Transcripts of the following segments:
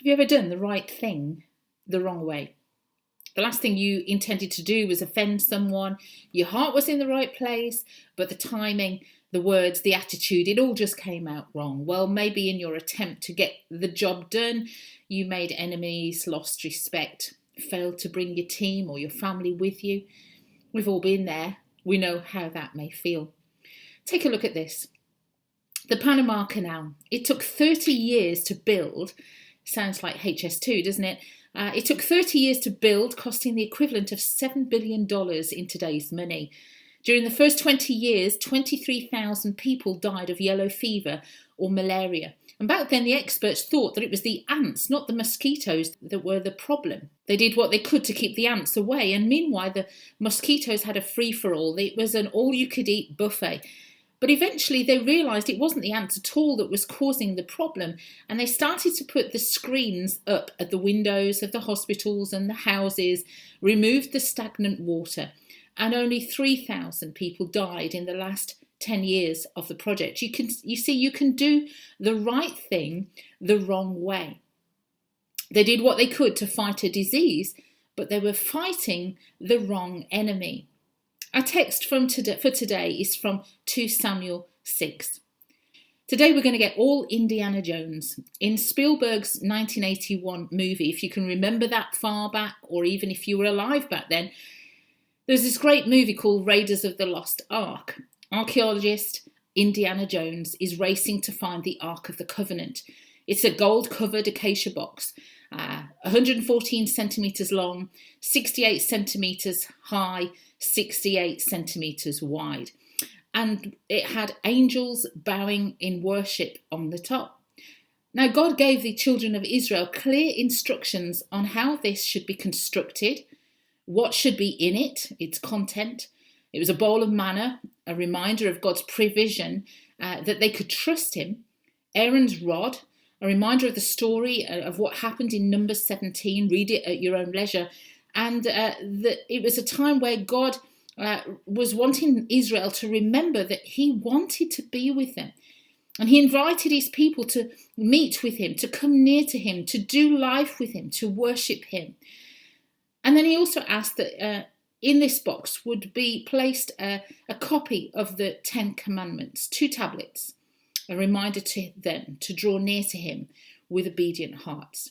Have you ever done the right thing the wrong way? The last thing you intended to do was offend someone. Your heart was in the right place, but the timing, the words, the attitude, it all just came out wrong. Well, maybe in your attempt to get the job done, you made enemies, lost respect, failed to bring your team or your family with you. We've all been there. We know how that may feel. Take a look at this. The Panama Canal. It took 30 years to build. Sounds like HS2, doesn't it? It took 30 years to build, costing the equivalent of $7 billion in today's money. During the first 20 years, 23,000 people died of yellow fever or malaria. And back then, the experts thought that it was the ants, not the mosquitoes, that were the problem. They did what they could to keep the ants away. And meanwhile, the mosquitoes had a free-for-all. It was an all-you-could-eat buffet. But eventually they realised it wasn't the ants at all that was causing the problem, and they started to put the screens up at the windows of the hospitals and the houses, removed the stagnant water, and only 3,000 people died in the last 10 years of the project. You can do the right thing the wrong way. They did what they could to fight a disease, but they were fighting the wrong enemy. Our text for today is from 2 Samuel 6. Today we're going to get all Indiana Jones. In Spielberg's 1981 movie, if you can remember that far back, or even if you were alive back then, there's this great movie called Raiders of the Lost Ark. Archaeologist Indiana Jones is racing to find the Ark of the Covenant. It's a gold-covered acacia box, 114 centimetres long, 68 centimetres high, 68 centimetres wide. And it had angels bowing in worship on the top. Now, God gave the children of Israel clear instructions on how this should be constructed, what should be in it, its content. It was a bowl of manna, a reminder of God's provision, that they could trust him. Aaron's rod, a reminder of the story of what happened in Numbers 17. Read it at your own leisure. And it was a time where God was wanting Israel to remember that he wanted to be with them. And he invited his people to meet with him, to come near to him, to do life with him, to worship him. And then he also asked that in this box would be placed a copy of the 10 Commandments, 2 tablets, a reminder to them to draw near to him with obedient hearts.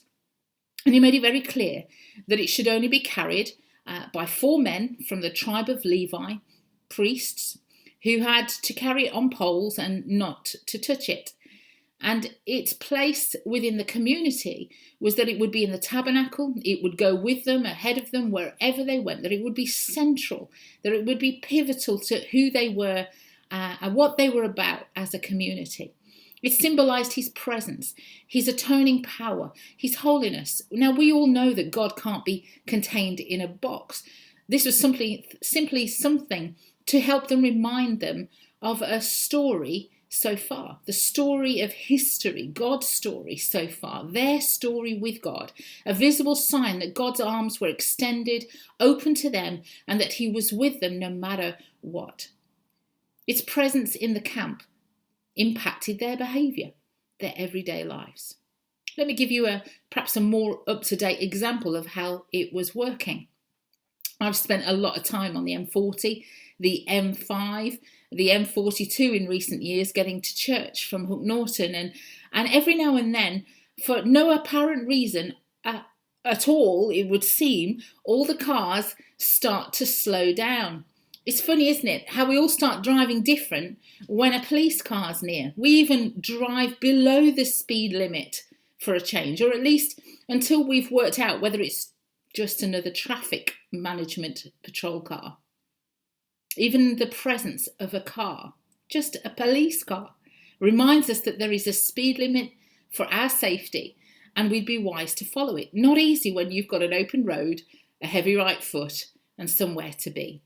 And he made it very clear that it should only be carried by 4 men from the tribe of Levi, priests, who had to carry it on poles and not to touch it. And its place within the community was that it would be in the tabernacle, it would go with them, ahead of them, wherever they went, that it would be central, that it would be pivotal to who they were and what they were about as a community. It symbolised his presence, his atoning power, his holiness. Now, we all know that God can't be contained in a box. This was simply something to help them, remind them of a story so far, the story of history, God's story so far, their story with God, a visible sign that God's arms were extended, open to them, and that he was with them no matter what. Its presence in the camp impacted their behaviour, their everyday lives. Let me give you perhaps a more up-to-date example of how it was working. I've spent a lot of time on the M40, the M5, the M42 in recent years, getting to church from Hook Norton, and every now and then, for no apparent reason at all, it would seem, all the cars start to slow down. It's funny, isn't it, how we all start driving different when a police car's near. We even drive below the speed limit for a change, or at least until we've worked out whether it's just another traffic management patrol car. Even the presence of a car, just a police car, reminds us that there is a speed limit for our safety, and we'd be wise to follow it. Not easy when you've got an open road, a heavy right foot, and somewhere to be.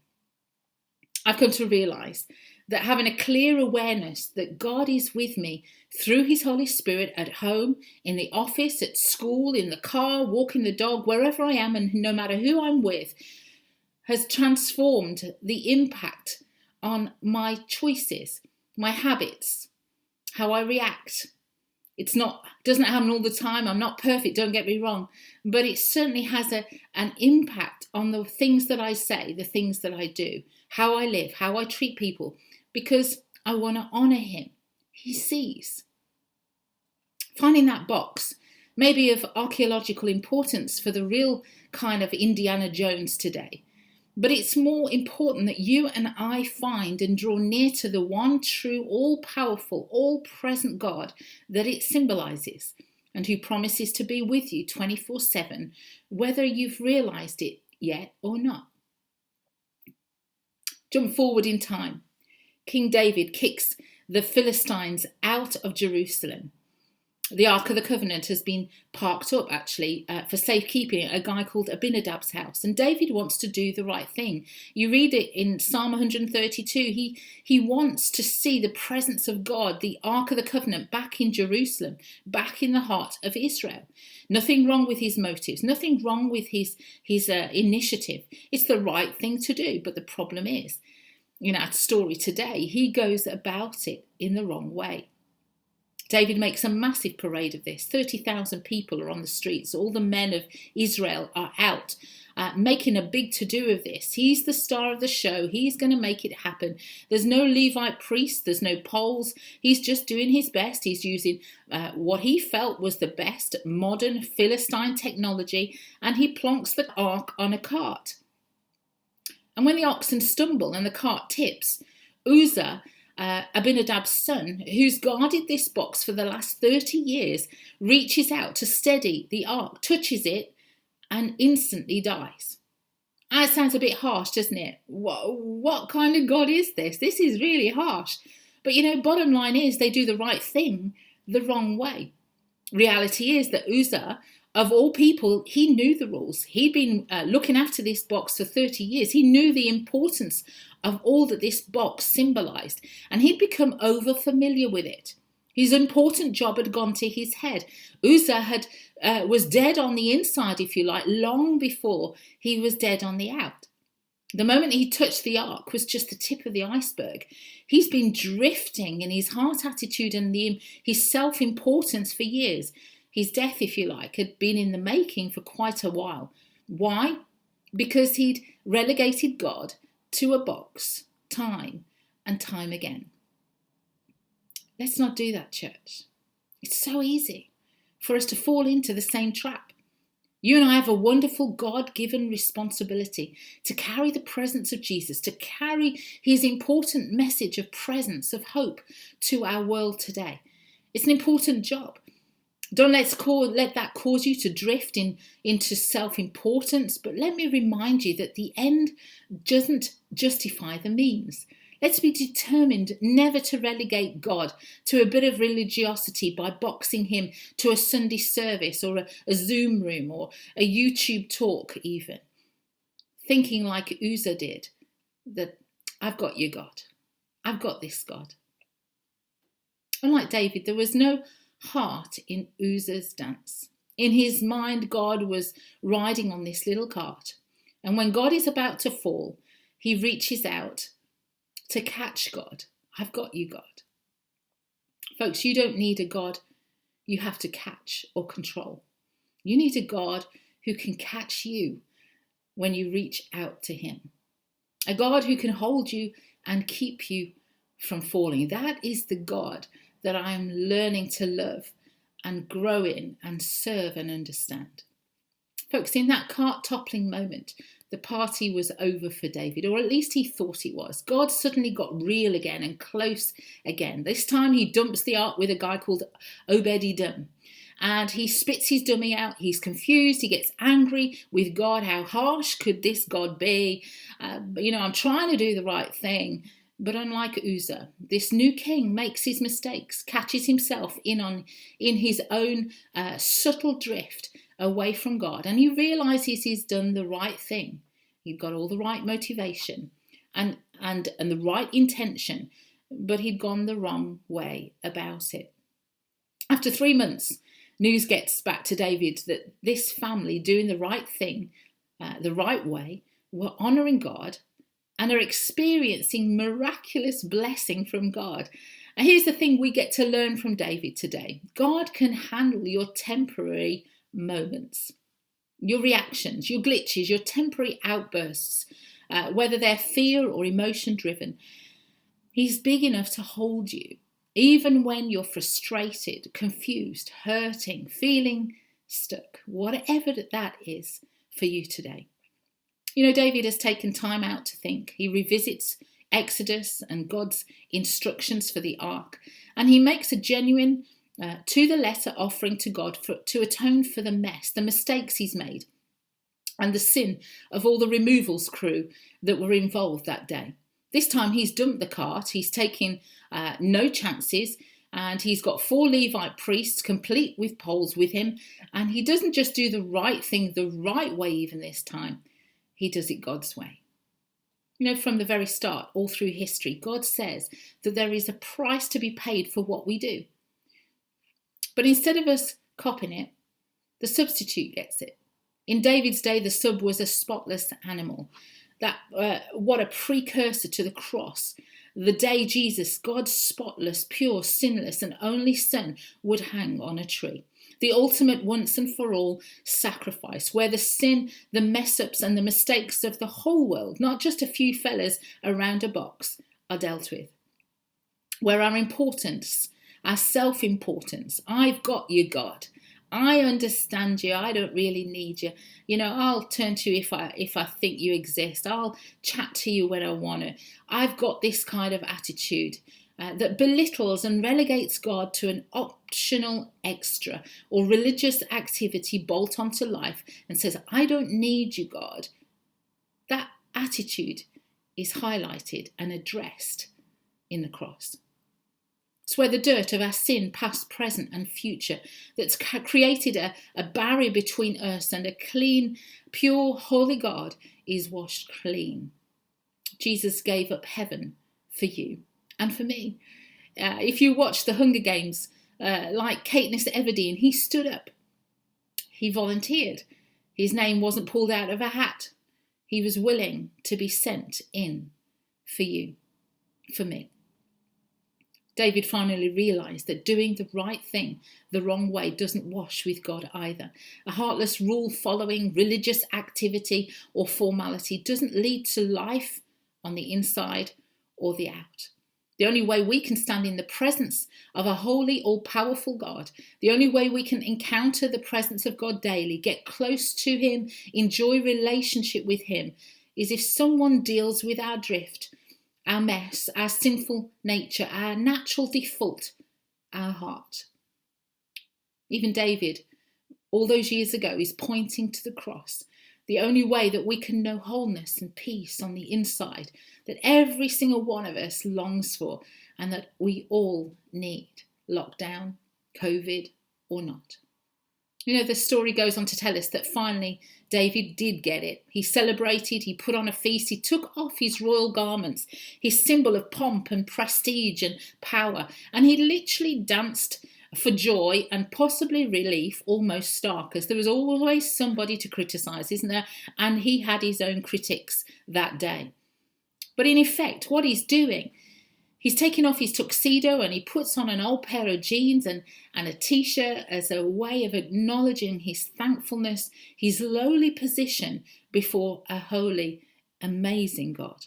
I've come to realise that having a clear awareness that God is with me through his Holy Spirit at home, in the office, at school, in the car, walking the dog, wherever I am, and no matter who I'm with, has transformed the impact on my choices, my habits, how I react, Doesn't happen all the time. I'm not perfect, don't get me wrong, but it certainly has an impact on the things that I say, the things that I do, how I live, how I treat people, because I want to honour him. He sees. Finding that box may be of archaeological importance for the real kind of Indiana Jones today. But it's more important that you and I find and draw near to the one true, all-powerful, all-present God that it symbolises, and who promises to be with you 24/7, whether you've realised it yet or not. Jump forward in time. King David kicks the Philistines out of Jerusalem. The Ark of the Covenant has been parked up, actually, for safekeeping at a guy called Abinadab's house. And David wants to do the right thing. You read it in Psalm 132. He wants to see the presence of God, the Ark of the Covenant, back in Jerusalem, back in the heart of Israel. Nothing wrong with his motives, nothing wrong with his initiative. It's the right thing to do. But the problem is, in our story today, he goes about it in the wrong way. David makes a massive parade of this. 30,000 people are on the streets. All the men of Israel are out making a big to-do of this. He's the star of the show. He's going to make it happen. There's no Levite priest. There's no poles. He's just doing his best. He's using what he felt was the best modern Philistine technology, and he plonks the ark on a cart. And when the oxen stumble and the cart tips, Uzzah, Abinadab's son, who's guarded this box for the last 30 years, reaches out to steady the ark, touches it, and instantly dies. That sounds a bit harsh, doesn't it? What kind of God is this? This is really harsh. But bottom line is they do the right thing the wrong way. Reality is that Uzzah, of all people, he knew the rules. He'd been looking after this box for 30 years. He knew the importance of all that this box symbolised, and he'd become over familiar with it. His important job had gone to his head. Uzzah was dead on the inside, if you like, long before he was dead on the out. The moment he touched the ark was just the tip of the iceberg. He's been drifting in his heart attitude and his self-importance for years. His death, if you like, had been in the making for quite a while. Why? Because he'd relegated God to a box, time and time again. Let's not do that, church. It's so easy for us to fall into the same trap. You and I have a wonderful God-given responsibility to carry the presence of Jesus, to carry his important message of presence, of hope to our world today. It's an important job. Don't let that cause you to drift into self-importance, but let me remind you that the end doesn't justify the means. Let's be determined never to relegate God to a bit of religiosity by boxing him to a Sunday service or a Zoom room or a YouTube talk even. Thinking like Uzzah did, that I've got you, God. I've got this, God. Unlike David, there was no heart in Uzzah's dance. In his mind, God was riding on this little cart. And when God is about to fall, he reaches out to catch God. I've got you, God. Folks, you don't need a God you have to catch or control. You need a God who can catch you when you reach out to him. A God who can hold you and keep you from falling. That is the God that I'm learning to love and grow in and serve and understand. Folks, in that cart toppling moment, the party was over for David, or at least he thought it was. God suddenly got real again and close again. This time he dumps the ark with a guy called Obed-Edom. And he spits his dummy out. He's confused. He gets angry with God. How harsh could this God be? I'm trying to do the right thing. But unlike Uzzah, this new king makes his mistakes, catches himself in his own subtle drift away from God. And he realises he's done the right thing. He'd got all the right motivation and the right intention, but he'd gone the wrong way about it. After 3 months, news gets back to David that this family doing the right thing, the right way, were honouring God and are experiencing miraculous blessing from God. And here's the thing we get to learn from David today. God can handle your temporary moments, your reactions, your glitches, your temporary outbursts, whether they're fear or emotion driven. He's big enough to hold you, even when you're frustrated, confused, hurting, feeling stuck, whatever that is for you today. You know, David has taken time out to think. He revisits Exodus and God's instructions for the ark, and he makes a genuine, to the letter offering to God to atone for the mess, the mistakes he's made, and the sin of all the removals crew that were involved that day. This time he's dumped the cart, he's taking no chances, and he's got 4 Levite priests complete with poles with him, and he doesn't just do the right thing the right way even this time, he does it God's way. You know, from the very start, all through history, God says that there is a price to be paid for what we do. But instead of us copying it, the substitute gets it. In David's day, the sub was a spotless animal. What a precursor to the cross. The day Jesus, God's spotless, pure, sinless, and only Son, would hang on a tree. The ultimate once and for all sacrifice, where the sin, the mess ups, and the mistakes of the whole world, not just a few fellas around a box, are dealt with. Where our importance, our self-importance, I've got you, God, I understand you, I don't really need you. You know, I'll turn to you if I think you exist. I'll chat to you when I want to. I've got this kind of attitude that belittles and relegates God to an optional extra or religious activity bolt onto life and says, I don't need you, God. That attitude is highlighted and addressed in the cross. It's where the dirt of our sin, past, present and future, that's created a barrier between us and a clean, pure, holy God is washed clean. Jesus gave up heaven for you and for me. If you watch the Hunger Games, like Katniss Everdeen, he stood up. He volunteered. His name wasn't pulled out of a hat. He was willing to be sent in for you, for me. David finally realised that doing the right thing the wrong way doesn't wash with God either. A heartless rule-following religious activity or formality doesn't lead to life on the inside or the out. The only way we can stand in the presence of a holy, all-powerful God, the only way we can encounter the presence of God daily, get close to him, enjoy relationship with him, is if someone deals with our drift, our mess, our sinful nature, our natural default, our heart. Even David, all those years ago, is pointing to the cross, the only way that we can know wholeness and peace on the inside, that every single one of us longs for, and that we all need, lockdown, COVID, or not. You know, the story goes on to tell us that finally David did get it. He celebrated, he put on a feast, he took off his royal garments, his symbol of pomp and prestige and power, and he literally danced for joy and possibly relief, almost stark, because there was always somebody to criticise, isn't there? And he had his own critics that day. But in effect, what he's doing, he's taking off his tuxedo and he puts on an old pair of jeans and a t-shirt as a way of acknowledging his thankfulness, his lowly position before a holy, amazing God.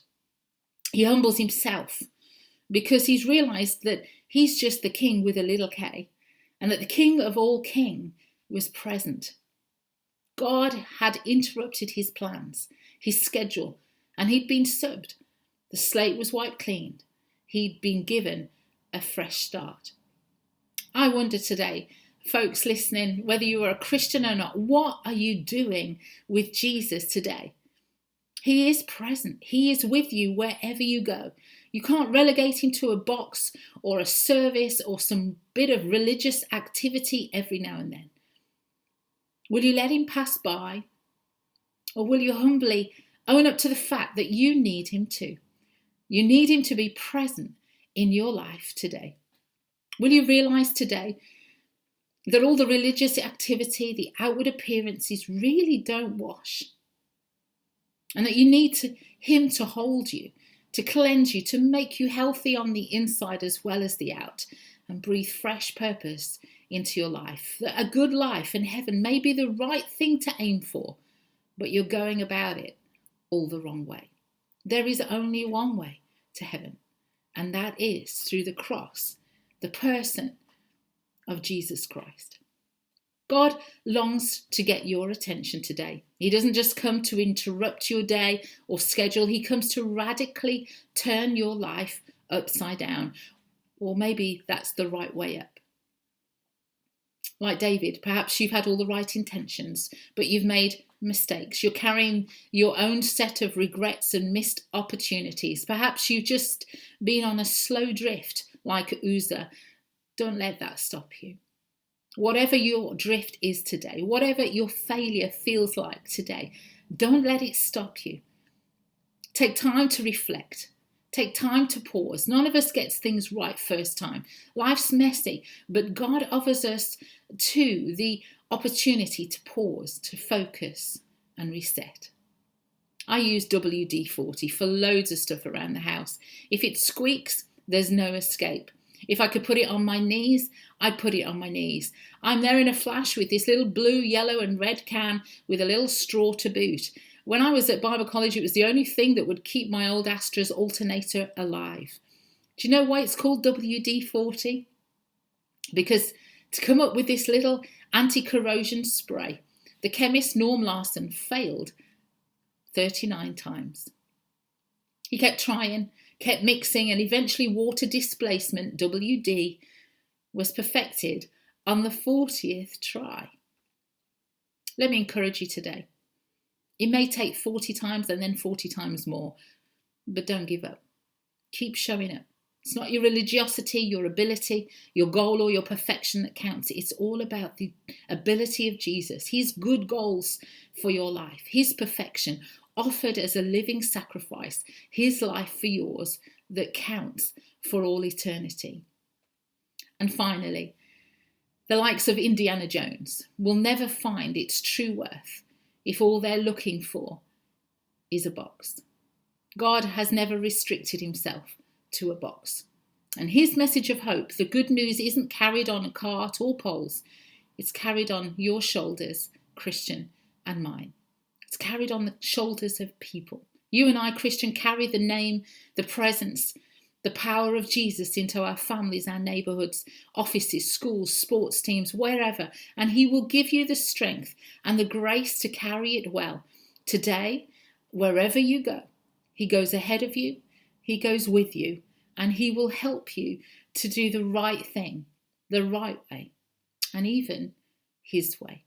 He humbles himself because he's realised that he's just the king with a little k, and that the King of all king was present. God had interrupted his plans, his schedule, and he'd been subbed. The slate was wiped clean. He'd been given a fresh start. I wonder today, folks listening, whether you are a Christian or not, what are you doing with Jesus today? He is present. He is with you wherever you go. You can't relegate him to a box or a service or some bit of religious activity every now and then. Will you let him pass by? Or will you humbly own up to the fact that you need him too? You need him to be present in your life today. Will you realise today that all the religious activity, the outward appearances really don't wash? And that you need him to hold you, to cleanse you, to make you healthy on the inside as well as the out, and breathe fresh purpose into your life. A good life in heaven may be the right thing to aim for, but you're going about it all the wrong way. There is only one way to heaven, and that is through the cross, the person of Jesus Christ. God longs to get your attention today. He doesn't just come to interrupt your day or schedule. He comes to radically turn your life upside down. Or maybe that's the right way up. Like David, perhaps you've had all the right intentions, but you've made mistakes. You're carrying your own set of regrets and missed opportunities. Perhaps you've just been on a slow drift like Uzzah. Don't let that stop you. Whatever your drift is today, whatever your failure feels like today, don't let it stop you. Take time to reflect. Take time to pause. None of us gets things right first time. Life's messy, but God offers us too the opportunity to pause, to focus and reset. I use WD-40 for loads of stuff around the house. If it squeaks, there's no escape. If I could put it on my knees, I'd put it on my knees. I'm there in a flash with this little blue, yellow and red can with a little straw to boot. When I was at Bible college, it was the only thing that would keep my old Astra's alternator alive. Do you know why it's called WD-40? Because to come up with this little anti-corrosion spray, the chemist Norm Larson failed 39 times. He kept trying, kept mixing, and eventually water displacement, WD, was perfected on the 40th try. Let me encourage you today. It may take 40 times and then 40 times more, but don't give up. Keep showing up. It's not your religiosity, your ability, your goal or your perfection that counts. It's all about the ability of Jesus, his good goals for your life, his perfection offered as a living sacrifice, his life for yours that counts for all eternity. And finally, the likes of Indiana Jones will never find its true worth if all they're looking for is a box. God has never restricted himself to a box. And his message of hope, the good news, isn't carried on a cart or poles. It's carried on your shoulders, Christian, and mine. It's carried on the shoulders of people. You and I, Christian, carry the name, the presence, the power of Jesus into our families, our neighbourhoods, offices, schools, sports teams, wherever. And he will give you the strength and the grace to carry it well. Today, wherever you go, he goes ahead of you, he goes with you, and he will help you to do the right thing, the right way, and even his way.